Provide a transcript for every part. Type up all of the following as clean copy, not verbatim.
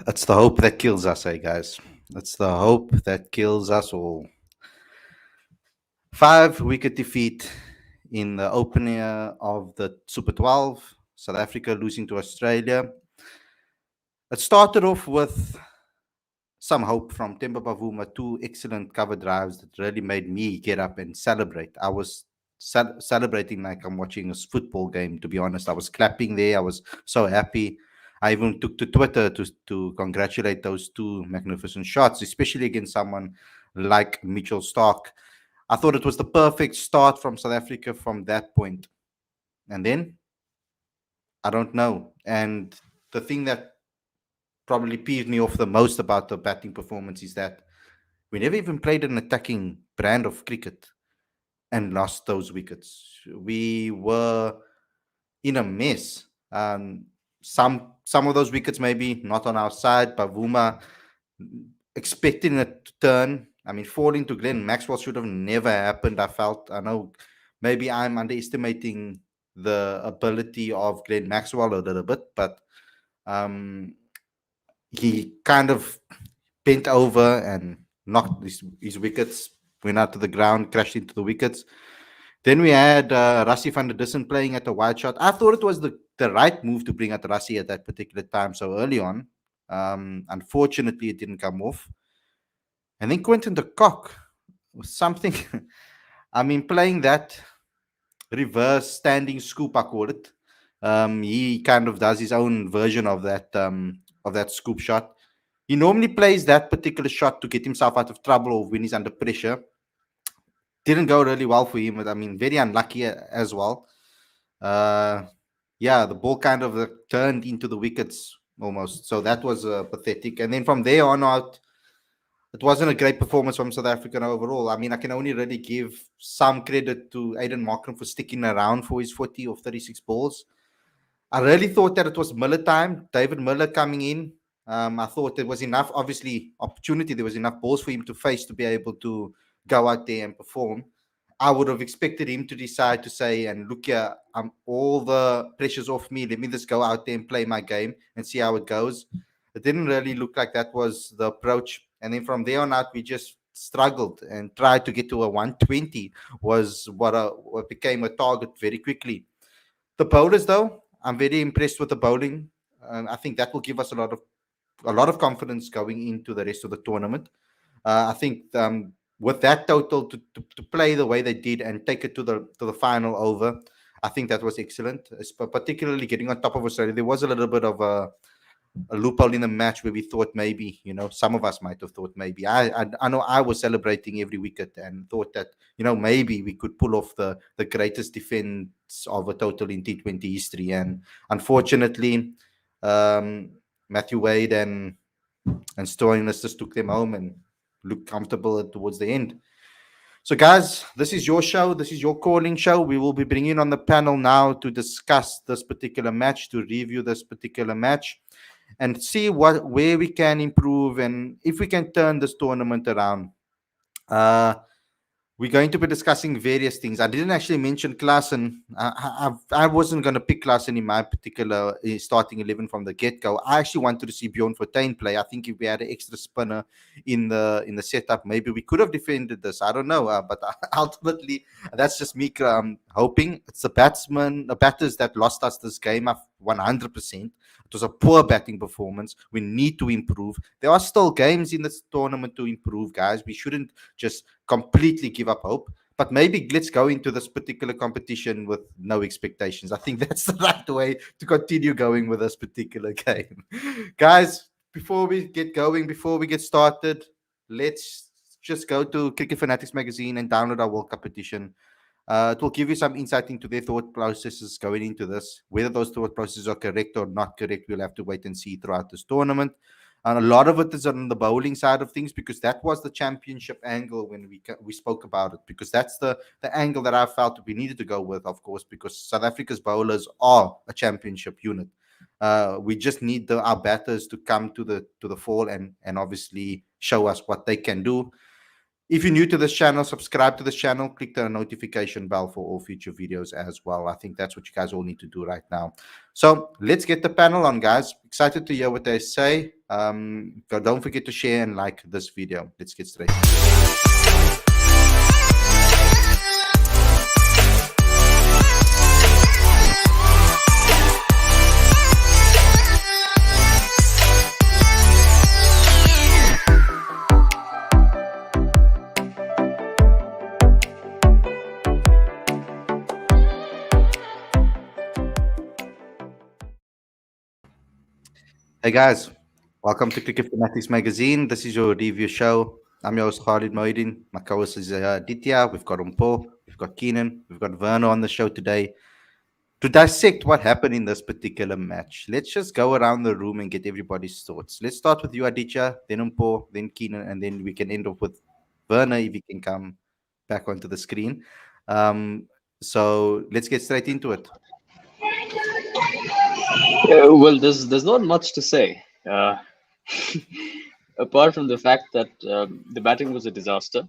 It's the hope that kills us, guys. It's the hope that kills us all. 5 wicket defeat in the opener of the Super 12. South Africa losing to Australia. It started off with some hope from Temba Bavuma, two excellent cover drives that really made me get up and celebrate. I was celebrating like I'm watching a football game, to be honest. I was clapping there. I was so happy. I even took to Twitter to congratulate those two magnificent shots, especially against someone like Mitchell Stark. I thought it was the perfect start from South Africa from that point. And then, I don't know. And the thing that probably peeved me off the most about the batting performance is that we never even played an attacking brand of cricket and lost those wickets. We were in a mess. Some of those wickets maybe not on our side. Bavuma expecting it to turn. I mean, falling to Glenn Maxwell should have never happened. I know maybe I'm underestimating the ability of Glenn Maxwell a little bit, but um, he kind of bent over and knocked his wickets, went out to the ground, crashed into the wickets. Then we had Rassie van der Dussen playing at the wide shot. I thought it was the right move to bring out Rassie at that particular time so early on. Unfortunately, it didn't come off. And then Quentin de Kock was something. I mean, playing that reverse standing scoop, I call it. He kind of does his own version of that scoop shot. He normally plays that particular shot to get himself out of trouble or when he's under pressure. Didn't go really well for him. I mean, very unlucky as well. Uh, yeah, the ball kind of turned into the wickets almost. So that was pathetic. And then from there on out, it wasn't a great performance from South Africa overall. I mean, I can only really give some credit to Aiden Markram for sticking around for his 40 or 36 balls. I really thought that it was Miller time. David Miller coming in. I thought there was enough, obviously, opportunity. There was enough balls for him to face to be able to go out there and perform. I would have expected him to decide to say, and look here, all the pressure's off me. Let me just go out there and play my game and see how it goes. It didn't really look like that was the approach. And then from there on out, we just struggled and tried to get to a 120 was what became a target very quickly. The bowlers, though, I'm very impressed with the bowling. I think that will give us a lot of confidence going into the rest of the tournament. I think with that total to play the way they did and take it to the final over, I think that was excellent. Particularly getting on top of Australia, there was a little bit of a loophole in the match where we thought maybe, some of us might have thought maybe. I know I was celebrating every wicket and thought that, maybe we could pull off the greatest defense of a total in T20 history. And unfortunately, Matthew Wade and Stoinis just took them home and looked comfortable towards the end. So, guys, this is your show. This is your calling show. We will be bringing on the panel now to discuss this particular match, to review this particular match, and see where we can improve and if we can turn this tournament around. We're going to be discussing various things. I didn't actually mention Klaasen. I wasn't going to pick Klaasen in my particular starting 11 from the get-go. I actually wanted to see Bjorn Fortuin play. I think if we had an extra spinner in the setup, maybe we could have defended this. I don't know, but ultimately, that's just me hoping. It's the batters that lost us this game 100%. It was a poor batting performance. We need to improve. There are still games in this tournament to improve, guys. We shouldn't just completely give up hope. But maybe let's go into this particular competition with no expectations. I think that's the right way to continue going with this particular game. Guys, before we get going, before we get started, let's just go to Cricket Fanatics magazine and download our World Cup edition. It will give you some insight into their thought processes going into this. Whether those thought processes are correct or not correct, we'll have to wait and see throughout this tournament. And a lot of it is on the bowling side of things because that was the championship angle when we spoke about it. Because that's the angle that I felt we needed to go with, of course, because South Africa's bowlers are a championship unit. We just need our batters to come to the fall and obviously show us what they can do. If you're new to this channel, subscribe to this channel, click the notification bell for all future videos as well. I think that's what you guys all need to do right now. So let's get the panel on, guys. Excited to hear what they say. Don't forget to share and like this video. Let's get straight. Hey guys, welcome to Cricket Fanatics Magazine. This is your review show. I'm your host Khalid Moedin. My co-host is Ditya. We've got Umpo, we've got Keenan, we've got Werner on the show today to dissect what happened in this particular match. Let's just go around the room and get everybody's thoughts. Let's start with you, Aditya, then Umpo, then Keenan, and then we can end off with Werner if he can come back onto the screen. So let's get straight into it. Well, there's not much to say, apart from the fact that the batting was a disaster.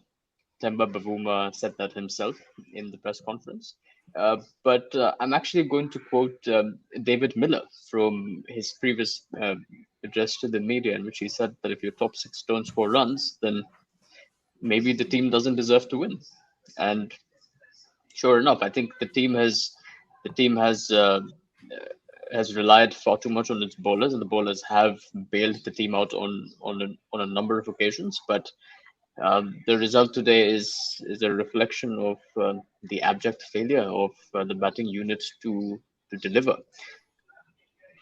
Temba Bavuma said that himself in the press conference. But I'm actually going to quote David Miller from his previous address to the media, in which he said that if your top six don't score runs, then maybe the team doesn't deserve to win. And sure enough, I think the team has relied far too much on its bowlers, and the bowlers have bailed the team out on a number of occasions. But the result today is a reflection of the abject failure of the batting unit to deliver.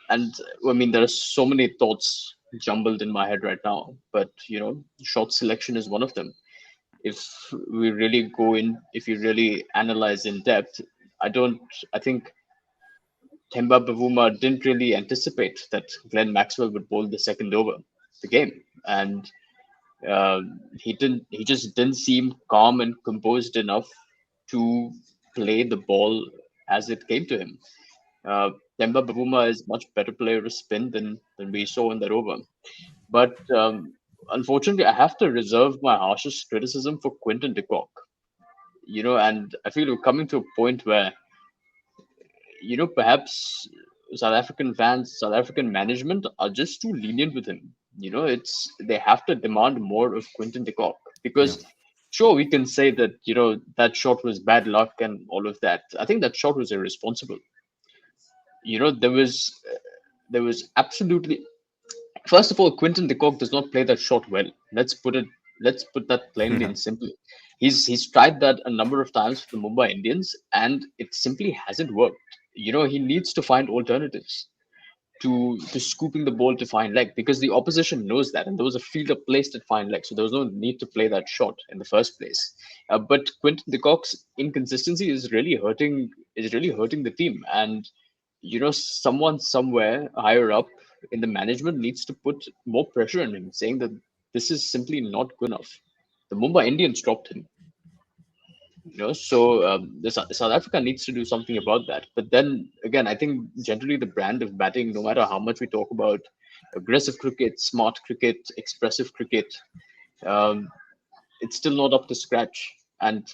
And I mean, there are so many thoughts jumbled in my head right now, but short selection is one of them. If we really go in, if you really analyze in depth, I don't. I think Temba Bavuma didn't really anticipate that Glenn Maxwell would bowl the second over the game, and he didn't. He just didn't seem calm and composed enough to play the ball as it came to him. Temba Bavuma is much better player of spin than we saw in that over, but unfortunately, I have to reserve my harshest criticism for Quinton de Kock. And I feel we're coming to a point where perhaps South African fans, South African management are just too lenient with him. It's they have to demand more of Quinton de Kock Yeah. because sure we can say that that shot was bad luck and all of that. I think that shot was irresponsible. There was absolutely, first of all, Quinton de Kock does not play that shot well. Let's put that plainly and simply. He's tried that a number of times for the Mumbai Indians, and it simply hasn't worked. He needs to find alternatives to scooping the ball to fine leg because the opposition knows that, and there was a fielder placed at fine leg, so there was no need to play that shot in the first place. But Quinton de Kock's inconsistency is really hurting the team, and someone somewhere higher up in the management needs to put more pressure on him, saying that this is simply not good enough. The Mumbai Indians dropped him. So South Africa needs to do something about that. But then again, I think generally the brand of batting, no matter how much we talk about aggressive cricket, smart cricket, expressive cricket, um, it's still not up to scratch. And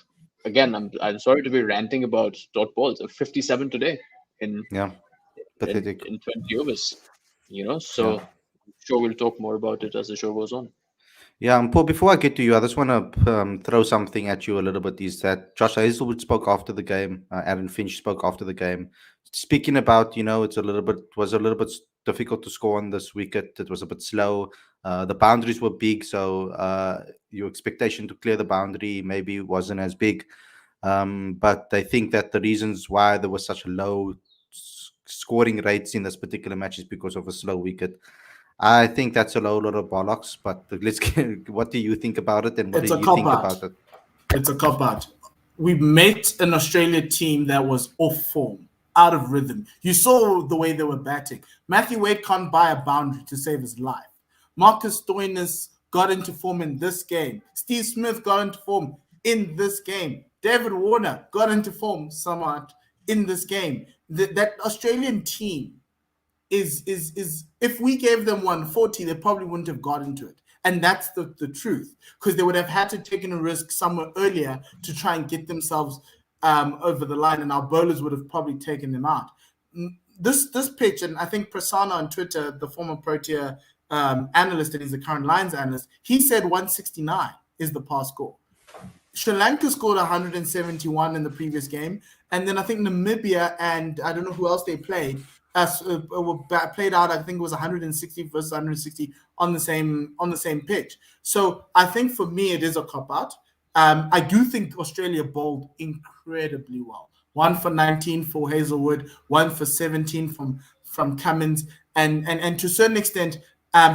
again, I'm sorry to be ranting about dot balls of 57 today in Yeah. in, Pathetic. in 20 overs. Yeah. So I'm sure we'll talk more about it as the show goes on. Yeah, and Paul, before I get to you, I just want to throw something at you a little bit. Is that Josh Hazelwood spoke after the game? Aaron Finch spoke after the game, speaking about it's a little bit difficult to score on this wicket. It was a bit slow. The boundaries were big, so your expectation to clear the boundary maybe wasn't as big. But I think that the reasons why there was such a low scoring rates in this particular match is because of a slow wicket. I think that's a low lot of bollocks, but let's get what do you think about it and what It's do a you cop think out. about it? It's a cop out. We met an Australia team that was off form, out of rhythm. You saw the way they were batting. Matthew Wade can't buy a boundary to save his life. Marcus Stoinis got into form in this game. Steve Smith got into form in this game. David Warner got into form somewhat in this game. That Australian team is if we gave them 140, they probably wouldn't have got into it. And that's the truth, because they would have had to take a risk somewhere earlier to try and get themselves over the line, and our bowlers would have probably taken them out. This pitch, and I think Prasanna on Twitter, the former Protea analyst, and he's the current Lions analyst, he said 169 is the pass score. Sri Lanka scored 171 in the previous game, and then I think Namibia and I don't know who else they played played out. I think it was 160 versus 160 on the same pitch. So I think for me it is a cop out. I do think Australia bowled incredibly well. 1 for 19 for Hazelwood, 1 for 17 from Cummins, and to a certain extent,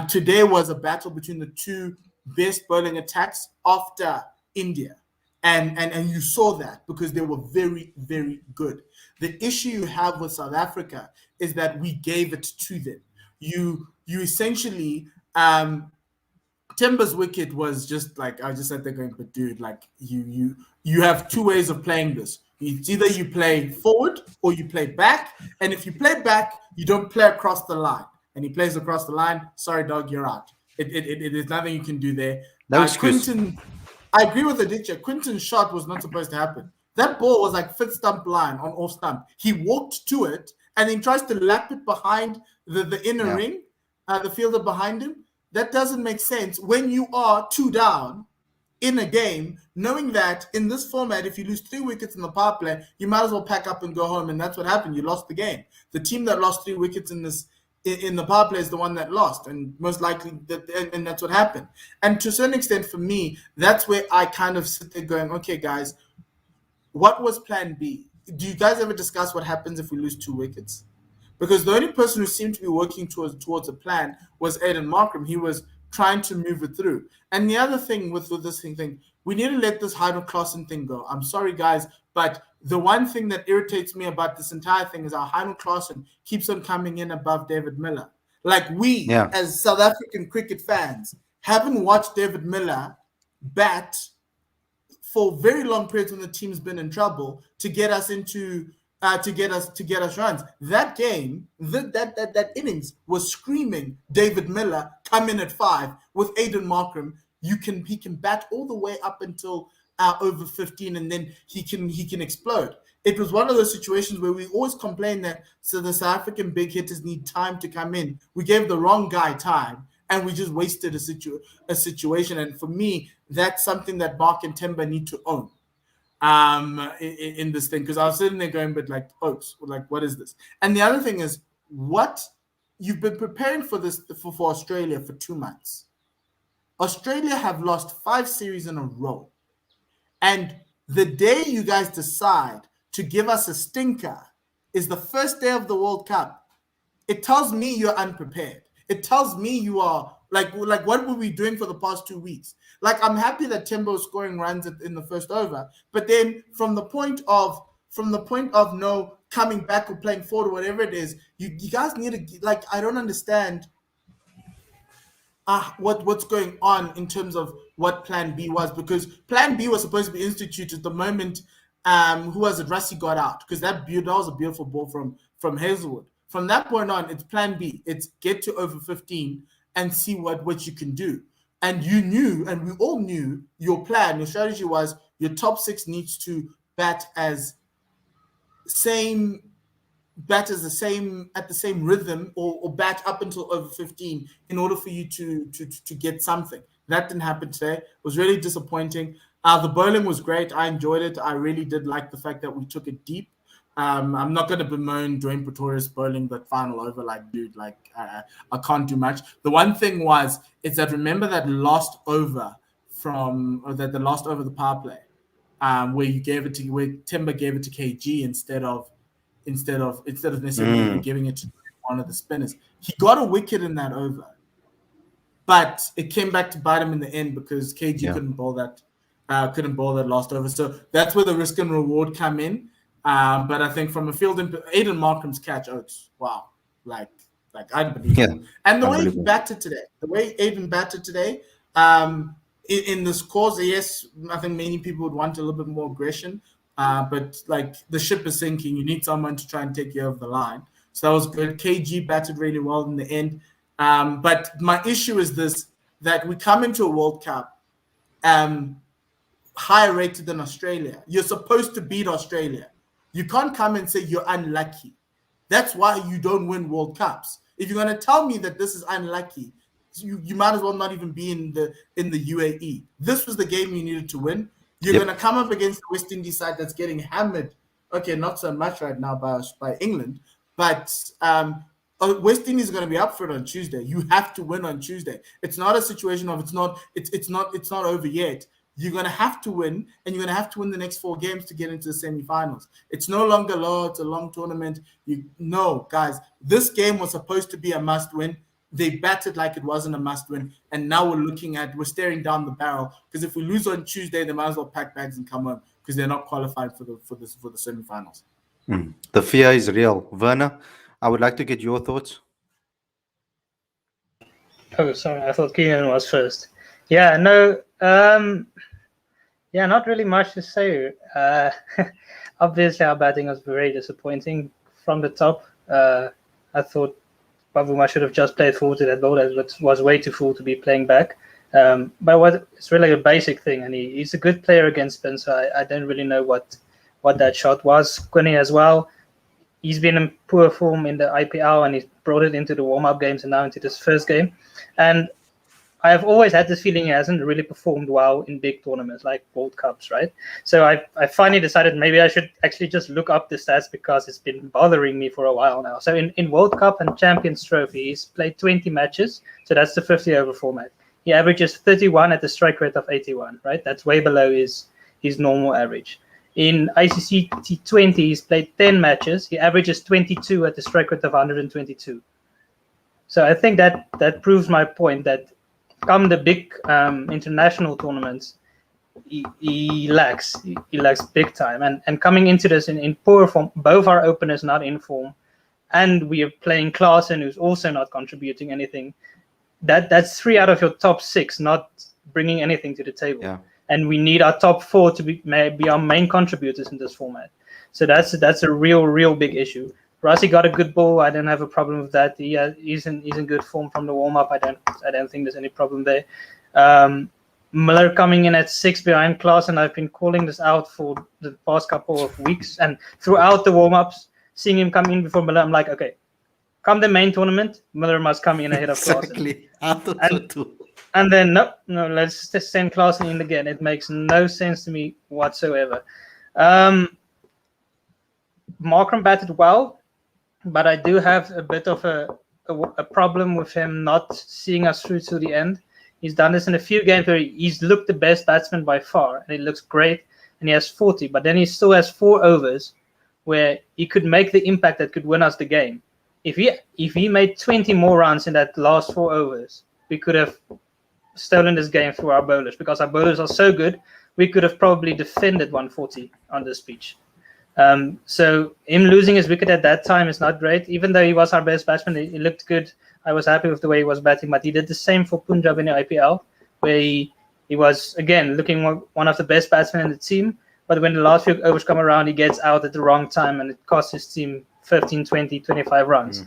today was a battle between the two best bowling attacks after India. And you saw that because they were very, very good. The issue you have with South Africa is that we gave it to them. You essentially, Timber's wicket was just like, I just sat there going, but dude, like you have two ways of playing this. It's either you play forward or you play back. And if you play back, you don't play across the line. And he plays across the line. Sorry, dog, you're out. It is nothing you can do there. Quinton, I agree with Aditya. Quinton's shot was not supposed to happen. That ball was like fifth stump line on off stump. He walked to it and then tries to lap it behind the inner ring, the fielder behind him. That doesn't make sense when you are 2 down in a game, knowing that in this format, if you lose 3 wickets in the power play, you might as well pack up and go home. And that's what happened. You lost the game. The team that lost 3 wickets in the power play is the one that lost, and most likely and that's what happened. And to a certain extent, for me, that's where I kind of sit there going, okay, guys, what was plan B? Do you guys ever discuss what happens if we lose 2 wickets? Because the only person who seemed to be working towards a plan was Aiden Markram. He was trying to move it through. And the other thing with this thing, we need to let this Heino Klaasen thing go. I'm sorry, guys, but the one thing that irritates me about this entire thing is our Heino Klaasen keeps on coming in above David Miller. Like as South African cricket fans, haven't watched David Miller bat for very long periods when the team's been in trouble to get us into to get us runs. That game, that innings was screaming David Miller come in at 5 with Aiden Markram. He can bat all the way up until over 15, and then he can explode. It was one of those situations where we always complain that the South African big hitters need time to come in. We gave the wrong guy time, and we just wasted a situation. And for me, that's something that Mark and Timber need to own in this thing. Because I was sitting there going, but like, Oaks, like, what is this? And the other thing is, what you've been preparing for this for Australia for 2 months. Australia have lost 5 series in a row. And the day you guys decide to give us a stinker is the first day of the World Cup. It tells me you're unprepared. It tells me you are like what were we doing for the past 2 weeks? Like, I'm happy that Timbo is scoring runs in the first over, but then from the point of no coming back or playing forward or whatever it is, you guys need to, like, I don't understand what's going on in terms of what plan B was, because plan B was supposed to be instituted the moment who was it, Rusty got out, because that was a beautiful ball from Hazelwood. From that point on, it's plan B. It's get to over 15 and see what you can do. And you knew, and we all knew, your plan, your strategy was your top 6 needs to bat at the same rhythm or bat up until over 15 in order for you to get something. That didn't happen today. It was really disappointing. The bowling was great. I enjoyed it. I really did like the fact that we took it deep. I'm not going to bemoan Dwayne Pretorius bowling that final over. Like, dude, like I can't do much. The one thing is that remember that last over the last over the power play, where Timber gave it to KG instead of necessarily giving it to one of the spinners. He got a wicket in that over, but it came back to bite him in the end because KG couldn't bowl that last over. So that's where the risk and reward come in. But I think from a field, Aiden Markram's catch, wow, like unbelievable. And the way he batted today, Aiden batted today, in the scores, yes, I think many people would want a little bit more aggression. But like the ship is sinking, you need someone to try and take you over the line. So that was good. KG batted really well in the end. But my issue is this: that we come into a World Cup higher rated than Australia. You're supposed to beat Australia. You can't come and say you're unlucky. That's why you don't win World Cups. If you're going to tell me that this is unlucky, you might as well not even be in the UAE. This was the game you needed to win. You're going to come up against the West Indies side that's getting hammered. Okay, not so much right now by England, but West Indies is going to be up for it on Tuesday. You have to win on Tuesday. It's not a situation of it's not over yet. You're going to have to win, and you're going to have to win the next 4 games to get into the semifinals. It's no longer low. It's a long tournament. Guys, this game was supposed to be a must-win. They batted like it wasn't a must-win, and now we're staring down the barrel, because if we lose on Tuesday, they might as well pack bags and come home, because they're not qualified for the semifinals. The fear is real. Werner, I would like to get your thoughts. Oh, sorry, I thought Keenan was first. Yeah, no, not really much to say. Obviously, our batting was very disappointing from the top. I thought Bavuma should have just played full to that ball. That was way too full to be playing back. But it's really a basic thing, and he's a good player against spin, so I don't really know what that shot was. Quinny as well. He's been in poor form in the IPL, and he's brought it into the warm-up games and now into this first game. And I have always had this feeling he hasn't really performed well in big tournaments like World Cups, right? So I finally decided maybe I should actually just look up the stats, because it's been bothering me for a while now. So in World Cup and Champions Trophy, he's played 20 matches. So that's the 50-over format. He averages 31 at a strike rate of 81, right? That's way below his normal average. In ICC T20, he's played 10 matches. He averages 22 at a strike rate of 122. So I think that proves my point that come the big international tournaments, he lacks big time. And coming into this in poor form, both our openers not in form, and we are playing Klaasen, who's also not contributing anything. That's 3 out of your top 6 not bringing anything to the table. Yeah. And we need our top 4 to be our main contributors in this format. So that's a real big issue. Rassi got a good ball. I don't have a problem with that. He's in good form from the warm up. I don't think there's any problem there. Miller coming in at 6 behind Klaasen. I've been calling this out for the past couple of weeks, and throughout the warm ups, seeing him come in before Miller, I'm like, okay, come the main tournament, Miller must come in ahead of Klaasen. Exactly. I thought so too. And then no, let's just send Klaasen in again. It makes no sense to me whatsoever. Markram batted well, but I do have a bit of a problem with him not seeing us through to the end. He's done this in a few games where he's looked the best batsman by far, and it looks great, and he has 40, but then he still has 4 overs where he could make the impact that could win us the game. If he made 20 more runs in that last 4 overs, we could have stolen this game through our bowlers, because our bowlers are so good. We could have probably defended 140 on this pitch. So him losing his wicket at that time is not great. Even though he was our best batsman, he looked good. I was happy with the way he was batting, but he did the same for Punjab in the IPL, where he was, again, looking one of the best batsmen in the team. But when the last few overs come around, he gets out at the wrong time, and it costs his team 15, 20, 25 runs,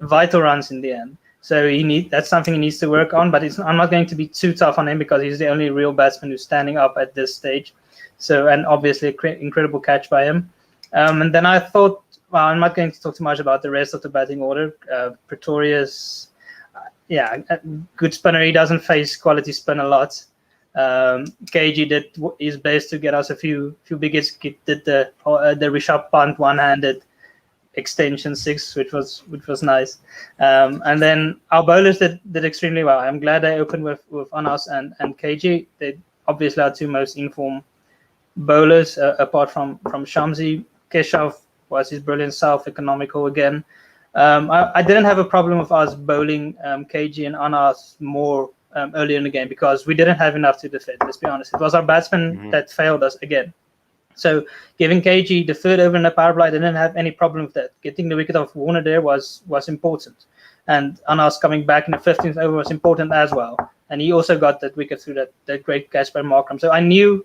vital runs in the end. So that's something he needs to work on, but I'm not going to be too tough on him, because he's the only real batsman who's standing up at this stage. So, and obviously incredible catch by him. And then I thought, well, I'm not going to talk too much about the rest of the batting order. Pretorius, good spinner. He doesn't face quality spin a lot. KG did his best to get us a few wickets. Did the Rishabh Pant one-handed extension 6, which was nice. And then our bowlers did extremely well. I'm glad they opened with Anas and KG. They obviously are 2 most informed bowlers, apart from Shamsi. Keshav was his brilliant self, economical again. I didn't have a problem with us bowling KG and Anas more earlier in the game, because we didn't have enough to defend, let's be honest. It was our batsmen that failed us again. So giving KG the 3rd over in the power play, I didn't have any problem with that. Getting the wicket off Warner there was important. And Anas coming back in the 15th over was important as well. And he also got that wicket through that great catch by Markram. So I knew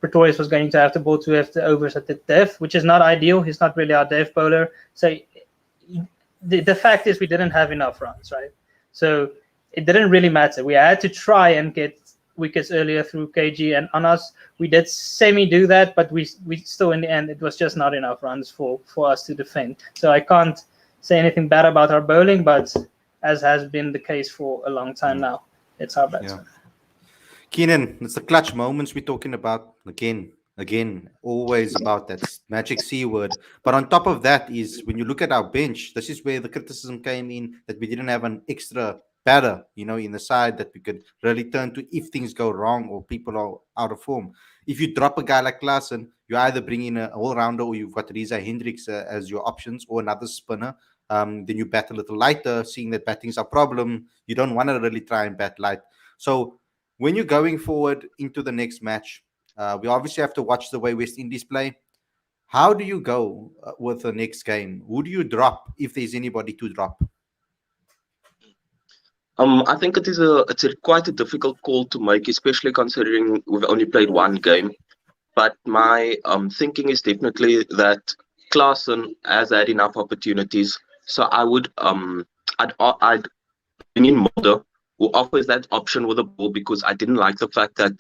Pretorius was going to have to bowl 2 after overs at the death, which is not ideal. He's not really our death bowler. So the fact is we didn't have enough runs, right? So it didn't really matter. We had to try and get wickets earlier through KG and on us. We did semi-do that, but we still, in the end, it was just not enough runs for us to defend. So I can't say anything bad about our bowling, but as has been the case for a long time now, it's our batsmen. Keenan, it's the clutch moments we're talking about again, always about that magic C word. But on top of that is when you look at our bench, this is where the criticism came in, that we didn't have an extra batter, in the side that we could really turn to if things go wrong or people are out of form. If you drop a guy like Klaasen, you either bring in an all-rounder or you've got Riza Hendricks as your options or another spinner. Then you bat a little lighter, seeing that batting's a problem. You don't want to really try and bat light. So when you're going forward into the next match, we obviously have to watch the way West Indies play. How do you go with the next game? Who do you drop if there's anybody to drop? I think it's a quite a difficult call to make, especially considering we've only played one game. But my thinking is definitely that Klaasen has had enough opportunities. So I would I'd bring in Mulder, who offers that option with the ball, because I didn't like the fact that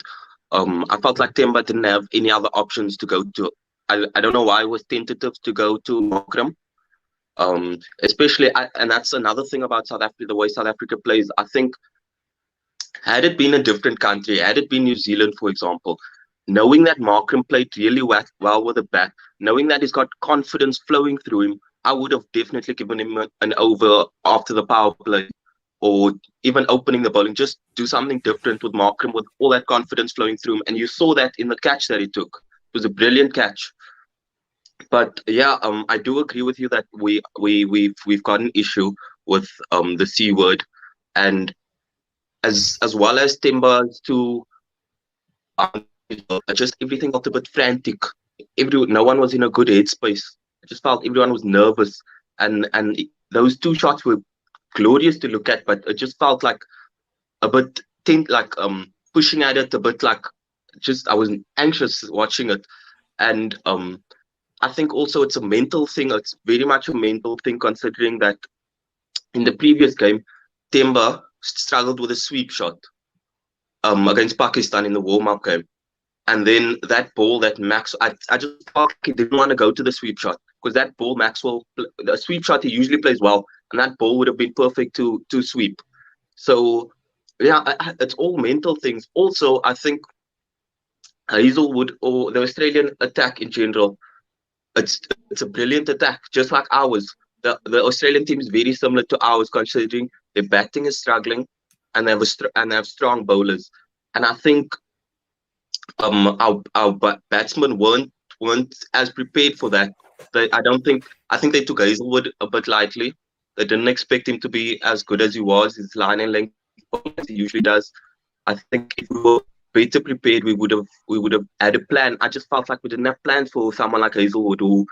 I felt like Temba didn't have any other options to go to. I don't know why I was tentative to go to Markram. Especially, and that's another thing about South Africa, the way South Africa plays. I think, had it been a different country, had it been New Zealand, for example, knowing that Markram played really well with the bat, knowing that he's got confidence flowing through him, I would have definitely given him an over after the power play, or even opening the bowling. Just do something different with Markram with all that confidence flowing through him. And you saw that in the catch that he took. It was a brilliant catch. But yeah, I do agree with you that we've got an issue with the C word, and as well as Timber's to just everything felt a bit frantic. No one was in a good headspace. I just felt everyone was nervous, and those two shots were glorious to look at, but it just felt like a bit pushing at it a bit, like just I was anxious watching it. And I think also it's a mental thing. It's very much a mental thing, considering that in the previous game, Temba struggled with a sweep shot against Pakistan in the warm-up game. And then that ball that Max, I just felt like he didn't want to go to the sweep shot, because that ball, Maxwell, the sweep shot he usually plays well, and that ball would have been perfect to sweep. So yeah, it's all mental things. Also, I think Hazelwood, or the Australian attack in general, it's a brilliant attack, just like ours. The Australian team is very similar to ours, considering their batting is struggling, and they have strong bowlers. And I think our batsmen weren't as prepared for that. I think they took Hazelwood a bit lightly. They didn't expect him to be as good as he was. His line and length as he usually does. I think if we were better prepared, we would have had a plan. I just felt like we didn't have plans for someone like Hazelwood, who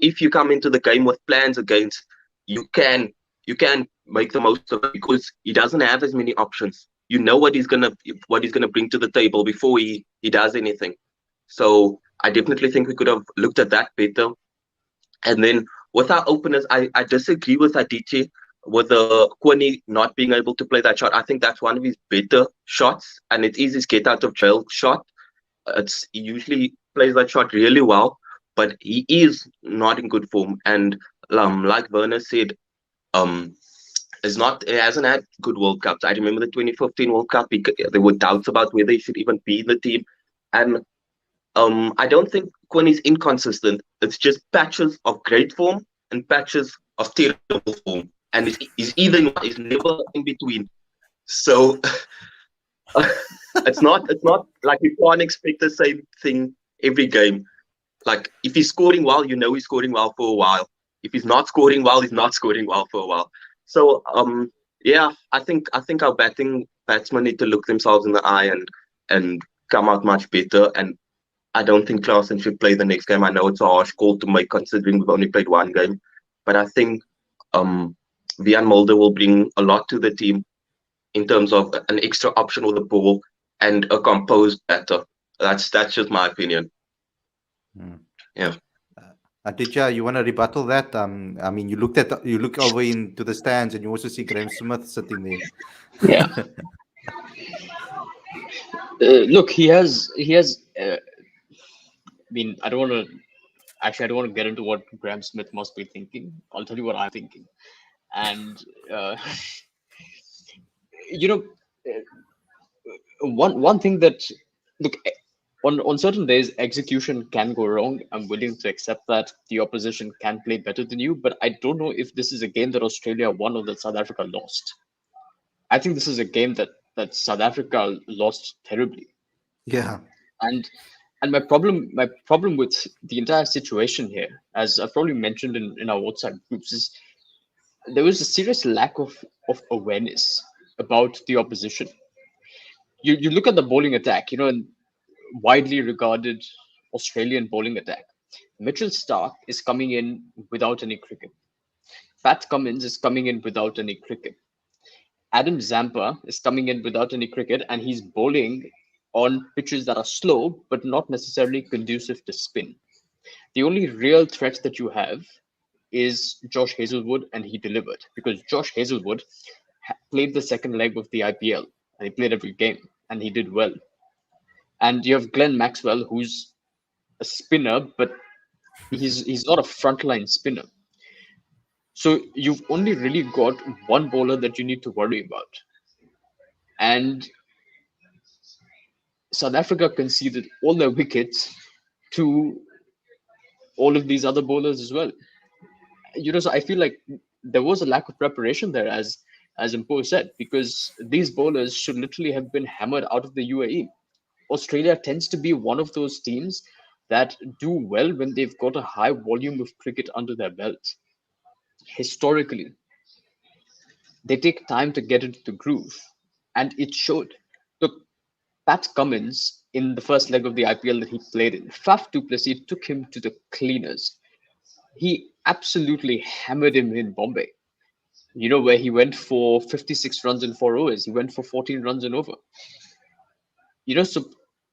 if you come into the game with plans against, you can make the most of it, because he doesn't have as many options. You know what he's gonna bring to the table before he does anything. So I definitely think we could have looked at that better. And then with our openers, I disagree with Adichie with the Kwani not being able to play that shot. I think that's one of his better shots, and it is his get out of jail shot. He usually plays that shot really well, but he is not in good form. And like Werner said, he hasn't had good World Cups. I remember the 2015 World Cup. There were doubts about whether he should even be in the team, and I don't think Kwani's inconsistent. It's just patches of great form and patches of terrible form, and he's never in between. So it's not like you can't expect the same thing every game. Like, if he's scoring well, you know he's scoring well for a while. If he's not scoring well, he's not scoring well for a while. So yeah, I think our batsmen need to look themselves in the eye and come out much better. And I don't think Klaasen should play the next game. I know it's a harsh call to make, considering we've only played one game, but I think Wiaan Mulder will bring a lot to the team in terms of an extra option with the ball and a composed batter. That's just my opinion. Mm. Yeah. Aditya, you want to rebuttal that? I mean, you look over into the stands, and you also see Graham Smith sitting there. Yeah. Look, he has. I mean, I don't want to. Actually, I don't want to get into what Graham Smith must be thinking. I'll tell you what I'm thinking. And you know, one thing that, look, on certain days execution can go wrong. I'm willing to accept that the opposition can play better than you, but I don't know if this is a game that Australia won or that South Africa lost. I think this is a game that South Africa lost terribly. Yeah. And my problem with the entire situation here, as I've probably mentioned in our WhatsApp groups, is there was a serious lack of awareness about the opposition. You look at the bowling attack, and widely regarded Australian bowling attack. Mitchell Starc is coming in without any cricket. Pat Cummins is coming in without any cricket. Adam Zampa is coming in without any cricket, and he's bowling on pitches that are slow but not necessarily conducive to spin. The only real threat that you have is Josh Hazlewood, and he delivered, because Josh Hazlewood played the second leg of the IPL, and he played every game, and he did well. And you have Glenn Maxwell, who's a spinner, but he's not a frontline spinner. So you've only really got one bowler that you need to worry about. And South Africa conceded all their wickets to all of these other bowlers as well. So I feel like there was a lack of preparation there, as Impo said, because these bowlers should literally have been hammered out of the UAE. Australia tends to be one of those teams that do well when they've got a high volume of cricket under their belt. Historically, they take time to get into the groove, and it showed. Look, Pat Cummins, in the first leg of the IPL that he played in, Faf du Plessis took him to the cleaners. He absolutely hammered him in Bombay. Where he went for 56 runs in 4 overs. He went for 14 runs and over.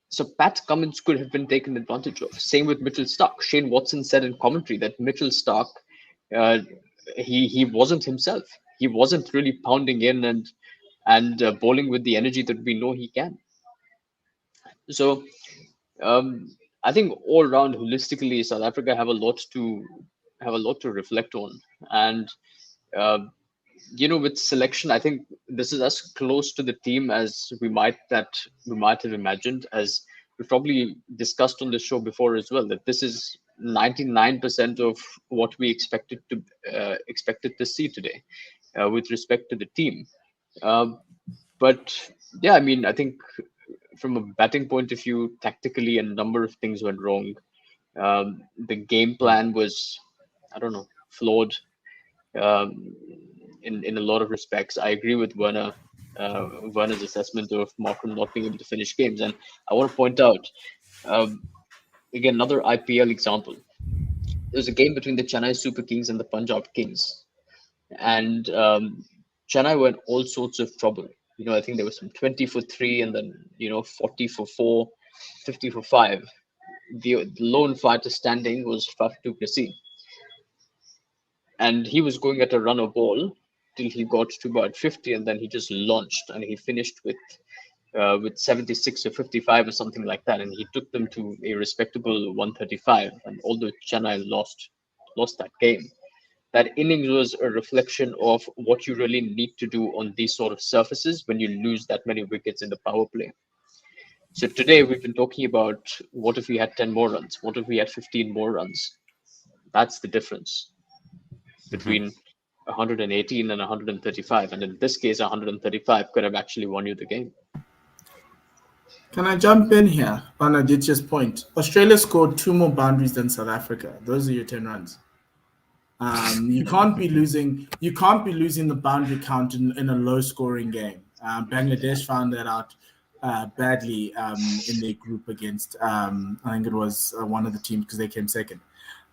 So Pat Cummins could have been taken advantage of. Same with Mitchell Starc. Shane Watson said in commentary that Mitchell Starc, he wasn't himself. He wasn't really pounding in and bowling with the energy that we know he can. So I think all round, holistically, South Africa have a lot to reflect on. And with selection, I think this is as close to the team as we might have imagined, as we probably discussed on the show before as well, that this is 99% of what we expected to see today with respect to the team. But yeah, I mean, I think from a batting point of view, tactically, a number of things went wrong. The game plan was, I don't know, flawed in a lot of respects. I agree with Werner's assessment of Markham not being able to finish games. And I want to point out, again, another IPL example. There was a game between the Chennai Super Kings and the Punjab Kings. And Chennai were in all sorts of trouble. I think there was some 20 for 3 and then, 40 for 4, 50 for 5. The lone fighter standing was Faf du Plessis. And he was going at a run of ball till he got to about 50, and then he just launched, and he finished with 76 or 55 or something like that, and he took them to a respectable 135. And although Chennai lost that game, that innings was a reflection of what you really need to do on these sort of surfaces when you lose that many wickets in the power play. So today we've been talking about, what if we had 10 more runs? What if we had 15 more runs? That's the difference between 118 and 135. And in this case, 135 could have actually won you the game. Can I jump in here on Aditya's point? Australia scored 2 more boundaries than South Africa. Those are your 10 runs. You can't be losing the boundary count in a low-scoring game. Bangladesh found that out badly in their group against, I think it was one of the teams, because they came second.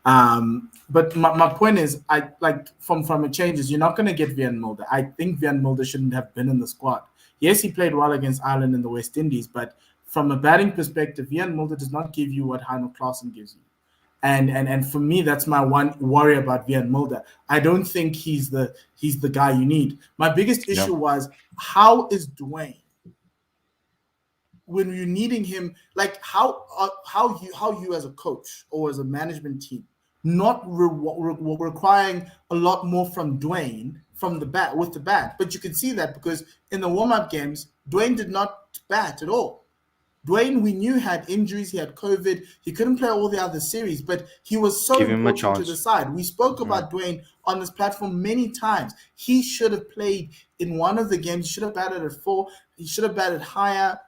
But my point is, I like from a changes, you're not going to get Vian Mulder. I think Vian Mulder shouldn't have been in the squad. Yes, he played well against Ireland and the West Indies, but from a batting perspective, Vian Mulder does not give you what Heino Klaasen gives you. And for me, that's my one worry about Van Mulder. I don't think he's the guy you need. My biggest issue was, how is Dwayne, when you're needing him, like how you as a coach or as a management team not requiring a lot more from Dwayne from the bat with the bat, but you can see that because in the warm-up games, Dwayne did not bat at all. Dwayne, we knew, had injuries, he had COVID, he couldn't play all the other series, but he was so important to the side. We spoke about Dwayne on this platform many times. He should have played in one of the games, he should have batted at 4, he should have batted higher,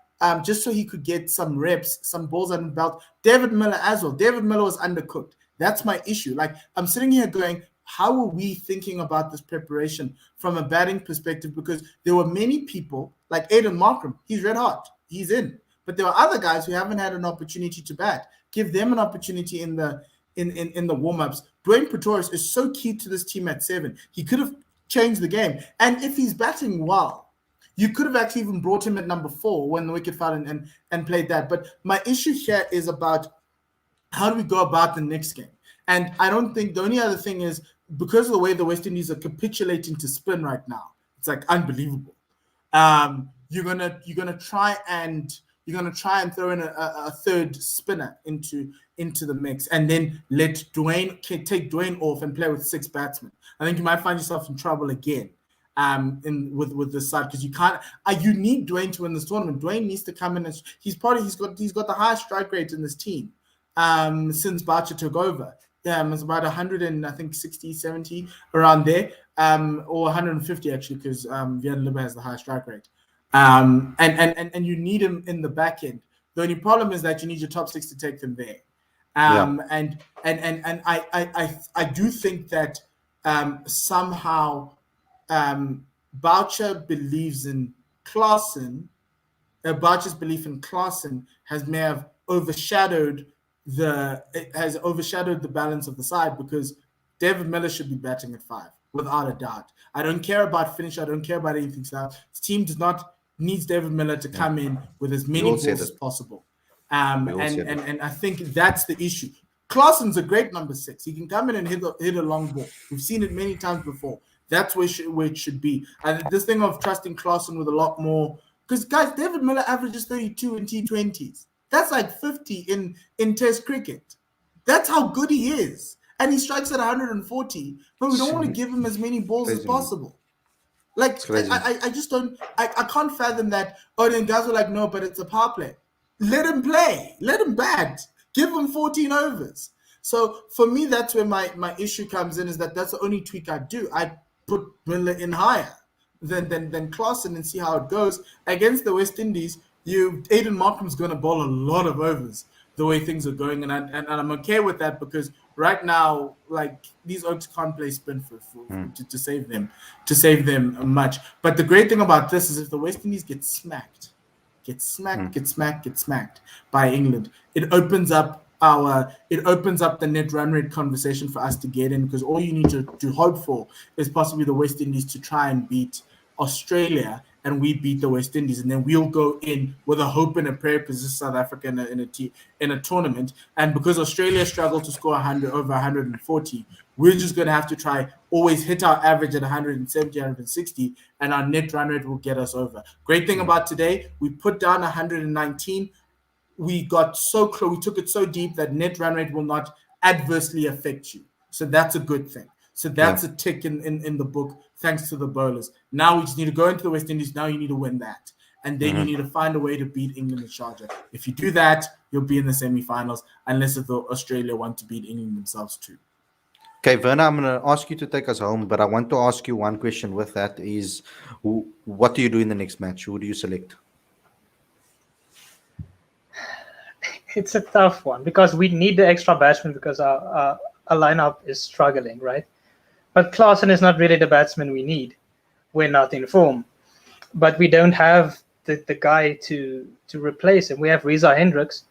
just so he could get some reps, some balls under the belt. David Miller as well. David Miller was undercooked. That's my issue. Like, I'm sitting here going, how are we thinking about this preparation from a batting perspective? Because there were many people, like Aiden Markram, he's red hot, he's in. But there are other guys who haven't had an opportunity to bat. Give them an opportunity in the warm-ups. Dwayne Pretorius is so key to this team at 7. He could have changed the game. And if he's batting well, you could have actually even brought him at number 4 when the wicket fell and played that. But my issue here is about how do we go about the next game? And I don't think the only other thing is, because of the way the West Indies are capitulating to spin right now, it's like unbelievable. You're gonna try and throw in a third spinner into the mix, and then let take Dwayne off and play with 6 batsmen. I think you might find yourself in trouble again. With this side, because you can't. You need Dwayne to win this tournament. Dwayne needs to come in, and he's got the highest strike rate in this team since Bacha took over. It's about 100 and I think 60, 70 around there, or 150 actually, because Vian Liba has the highest strike rate. And you need him in the back end. The only problem is that you need your top 6 to take them there. And I do think that somehow Boucher believes in Klaasen. Boucher's belief in Klaasen may have overshadowed the balance of the side, because David Miller should be batting at 5 without a doubt. I don't care about finish. I don't care about anything. So the team needs David Miller to come in with as many balls as possible. And I think that's the issue. Klaasen's a great number 6. He can come in and hit a long ball. We've seen it many times before. That's where it should be. And this thing of trusting Klaasen with a lot more, because guys, David Miller averages 32 in T20s. That's like 50 in Test cricket. That's how good he is. And he strikes at 140, but we don't want to give him as many balls as possible. Like, I just don't, I can't fathom that. Oh, then guys are like, no, but it's a power play. Let him play. Let him bat. Give him 14 overs. So for me, that's where my issue comes in, is that's the only tweak I do. I put Miller in higher than Klaasen and see how it goes. Against the West Indies, Aiden Markram's going to bowl a lot of overs the way things are going, and I'm okay with that, because right now, like, these Oaks can't play spin to save them much. But the great thing about this is, if the West Indies get smacked by England, it opens up the net run rate conversation for us to get in, because all you need to hope for is possibly the West Indies to try and beat Australia, and we beat the West Indies, and then we'll go in with a hope and a prayer, because this is South Africa in a tournament. And because Australia struggled to score 100 over 140, we're just going to have to try always hit our average at 170, 160, and our net run rate will get us over. Great thing about today, we put down 119. We got so close, we took it so deep that net run rate will not adversely affect you. So that's a good thing. So that's a tick in the book, thanks to the bowlers. Now we just need to go into the West Indies. Now you need to win that. And then you need to find a way to beat England and Sharjah. If you do that, you'll be in the semi-finals, unless if Australia want to beat England themselves too. Okay, Werner, I'm going to ask you to take us home, but I want to ask you one question with that is, what do you do in the next match? Who do you select? It's a tough one, because we need the extra batsman, because our lineup is struggling, right? But Klaasen is not really the batsman we need. We're not in form. But we don't have the guy to replace him. We have Reza Hendricks,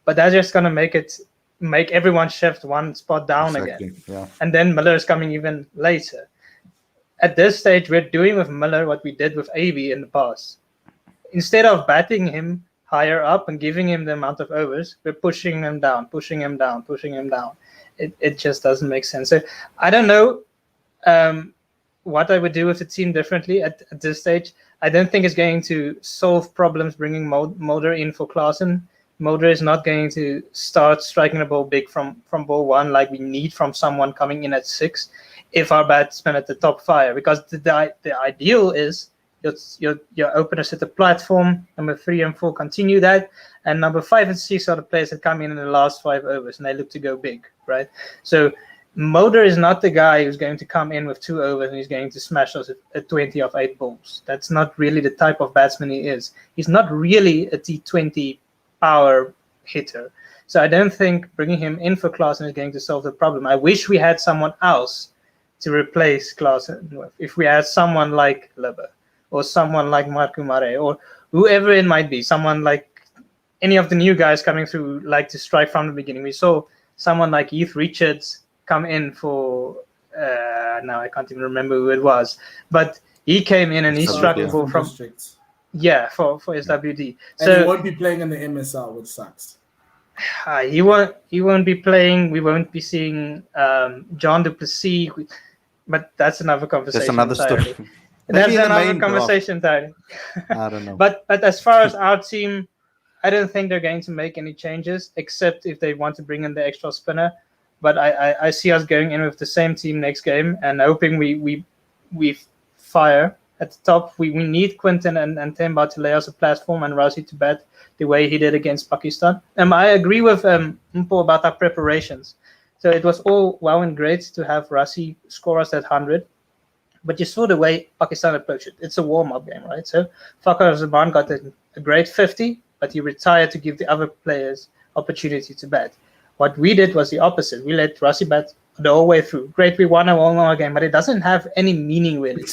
but that's just going to make everyone shift one spot down again. Yeah. And then Miller is coming even later. At this stage, we're doing with Miller what we did with AB in the past. Instead of batting him higher up and giving him the amount of overs, we're pushing him down. It just doesn't make sense. So I don't know what I would do with the team differently at this stage. I don't think it's going to solve problems bringing Mulder in for Klaassen. Mulder is not going to start striking the ball big from ball one like we need from someone coming in at 6 if our batsmen at the top fire. Because the ideal is your openers set the platform, number 3 and 4 continue that, and number 5 and 6 are the players that come in the last 5 overs and they look to go big, right? So Mulder is not the guy who's going to come in with 2 overs and he's going to smash us at 20 of 8 balls. That's not really the type of batsman he is. He's not really a T20 power hitter. So I don't think bringing him in for Klaassen is going to solve the problem. I wish we had someone else to replace Klaassen with. If we had someone like Libbe or someone like Marco Mare or whoever it might be, someone like any of the new guys coming through like to strike from the beginning. We saw someone like Heath Richards come in for now I can't even remember who it was, but he came in and he struck the ball from districts. for SWD. And So he won't be playing in the MSL, which sucks. he won't be playing. We won't be seeing John du Plessis, but that's another conversation. That's another entirely. story. That's Maybe in the another main draft. conversation entirely. I don't know. But as far as our team, I don't think they're going to make any changes except if they want to bring in the extra spinner. But I see us going in with the same team next game and hoping we fire at the top. We need Quinton and Temba to lay us a platform and Rassie to bat the way he did against Pakistan. I agree with Mpo about our preparations. So it was all well and great to have Rassie score us that 100. But you saw the way Pakistan approached it. It's a warm-up game, right? So Fakhar Zaman got a great 50, but he retired to give the other players opportunity to bat. What we did was the opposite. We let Rassie bat the whole way through. Great, we won a one-hour game, but it doesn't have any meaning really.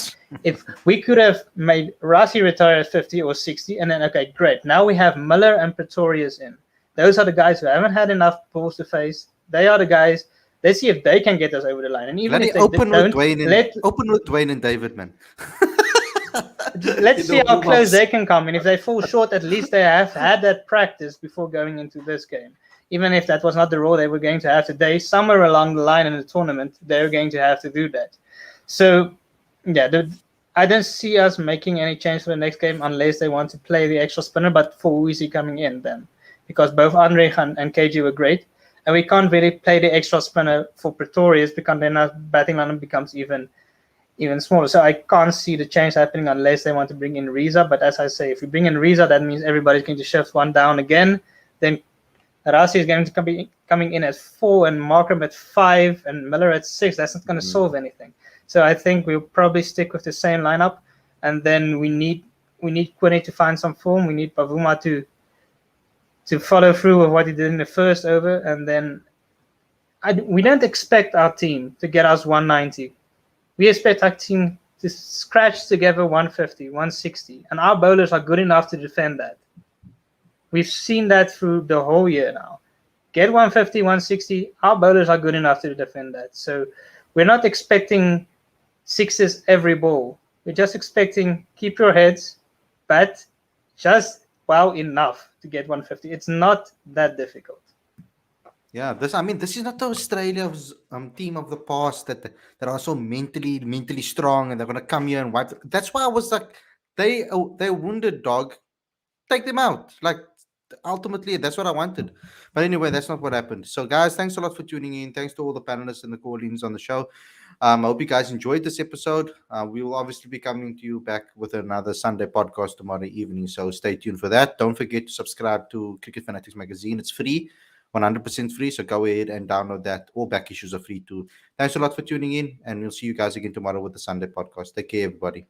If we could have made Rassie retire at 50 or 60, and then, okay, great. Now we have Miller and Pretorius in. Those are the guys who haven't had enough balls to face. They are the guys. Let's see if they can get us over the line. And even if they open don't, with Dwayne and David, man. Let's see how close they can come. And if they fall short, at least they have had that practice before going into this game. Even if that was not the role they were going to have today, somewhere along the line in the tournament, they're going to have to do that. So, yeah, I don't see us making any change for the next game unless they want to play the extra spinner. But for who is he coming in then? Because both Andre and KG were great. And we can't really play the extra spinner for Pretorius because then our batting lineup becomes even smaller. So I can't see the change happening unless they want to bring in Riza. But as I say, if you bring in Riza, that means everybody's going to shift one down again. Then Rassie is going to be coming in at 4 and Markham at 5 and Miller at 6. That's not going to solve anything. So I think we'll probably stick with the same lineup. And then we need Quinny to find some form. We need Pavuma to follow through with what he did in the first over. And then we don't expect our team to get us 190. We expect our team to scratch together 150, 160. And our bowlers are good enough to defend that. We've seen that through the whole year now. Get 150, 160. Our bowlers are good enough to defend that. So we're not expecting sixes every ball. We're just expecting keep your heads, bat just well enough to get 150. It's not that difficult. Yeah, this is not the Australia's team of the past that are so mentally strong and they're gonna come here and wipe. That's why I was like, they're wounded dog. Take them out. Like ultimately, that's what I wanted. But anyway, that's not what happened. So guys, thanks a lot for tuning in. Thanks to all the panelists and the call-ins on the show. I hope you guys enjoyed this episode. We will obviously be coming to you back with another Sunday podcast tomorrow evening. So stay tuned for that. Don't forget to subscribe to Cricket Fanatics Magazine. It's free, 100% free. So go ahead and download that. All back issues are free too. Thanks a lot for tuning in. And we'll see you guys again tomorrow with the Sunday podcast. Take care, everybody.